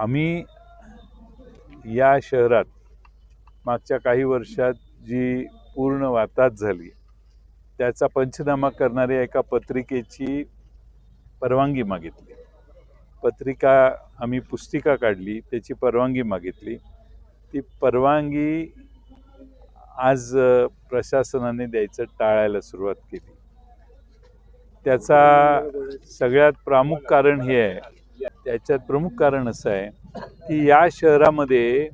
आम्ही या शहरात मागच्या काही वर्षात जी पूर्ण वाताहत झाली त्याचा पंचनामा करणाऱ्या एका पत्रिकेची परवानगी मागितली. पत्रिका आम्ही पुस्तिका काढली, त्याची परवानगी मागितली. ती परवानगी आज प्रशासनाने द्यायचं टाळायला सुरुवात केली. त्याचा सगळ्यात प्रमुख कारण हे आहे, त्याच्यात प्रमुख कारण असं आहे की या शहरामध्ये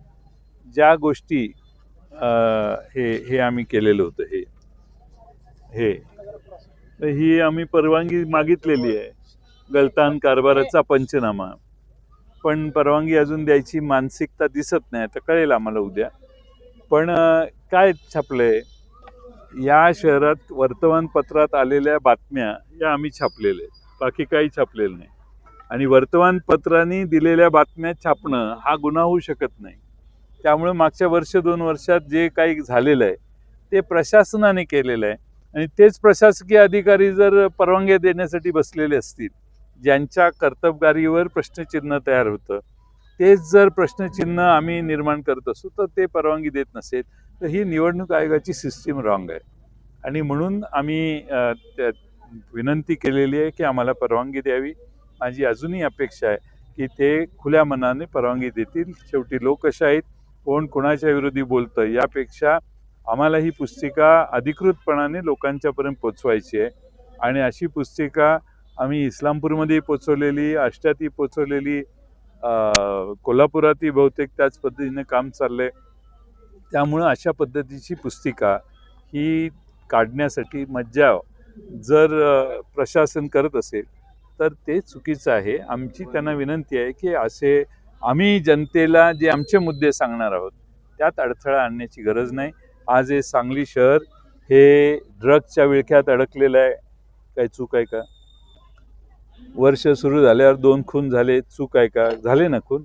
ज्या गोष्टी हे हे आम्ही केलेलं होतं हे तर ही आम्ही परवानगी मागितलेली आहे, गलतान कारभाराचा पंचनामा. पण परवानगी अजून द्यायची मानसिकता दिसत नाही. आता कळेल आम्हाला उद्या. पण काय छापलंय, या शहरात वर्तमानपत्रात आलेल्या बातम्या या आम्ही छापलेल्या आहेत, बाकी काही छापलेलं नाही. आणि वर्तमानपत्रांनी दिलेल्या बातम्या छापणं हा गुन्हा होऊ शकत नाही. त्यामुळे मागच्या वर्ष 2 वर्षात जे काही झालेलं आहे ते प्रशासनाने केलेलं आहे. आणि तेच प्रशासकीय अधिकारी जर परवानग्या देण्यासाठी बसलेले असतील, ज्यांच्या कर्तबगारीवर प्रश्नचिन्ह तयार होतं, तेच जर प्रश्नचिन्ह आम्ही निर्माण करत असू तर ते परवानगी देत नसेल तर ही निवडणूक आयोगाची सिस्टीम रॉंग आहे. आणि म्हणून आम्ही विनंती केलेली आहे की आम्हाला परवानगी द्यावी. माझी अजूनही अपेक्षा आहे की ते खुल्या मनाने परवानगी देतील. शेवटी लोकशाहीत कोण कोणाच्या विरोधी बोलतं यापेक्षा आम्हाला ही पुस्तिका अधिकृतपणाने लोकांच्यापर्यंत पोचवायची आहे. आणि अशी पुस्तिका आम्ही इस्लामपूरमध्ये पोचवलेली, आष्ट्यातही पोचवलेली, कोल्हापुरातही बहुतेक त्याच पद्धतीने काम चाललंय. त्यामुळं अशा पद्धतीची पुस्तिका ही काढण्यासाठी मज्जाव जर प्रशासन करत असेल तर ते चुकीचं आहे. आमची त्यांना विनंती आहे की असे आम्ही जनतेला जे आमचे मुद्दे सांगणार आहोत त्यात अडथळा आणण्याची गरज नाही. आज हे सांगली शहर हे ड्रग्सच्या विळख्यात अडकलेलं आहे. काय चूक आहे का? वर्ष सुरू झाल्यावर 2 खून झाले, चूक आहे का? झाले ना खून.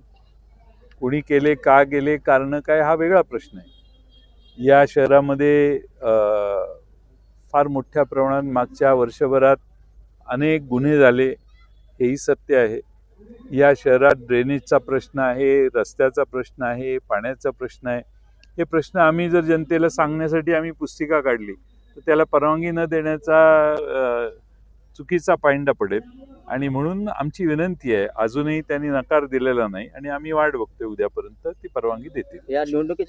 कुणी केले, का केले, कारण काय, हा वेगळा प्रश्न आहे. या शहरामध्ये फार मोठ्या प्रमाणात मागच्या वर्षभरात अनेक गुन्हे झाले, हेही सत्य आहे. या शहरात ड्रेनेजचा प्रश्न आहे, रस्त्याचा प्रश्न आहे, पाण्याचा प्रश्न आहे. हे प्रश्न आम्ही जर जनतेला सांगण्यासाठी आम्ही पुस्तिका काढली तर त्याला परवानगी न देण्याचा चुकीचा पायंडा पडेल. आणि म्हणून आमची विनंती आहे, अजूनही त्यांनी नकार दिलेला नाही आणि आम्ही वाट बघतोय उद्यापर्यंत ती परवानगी देतील. या निवडणुकीच्या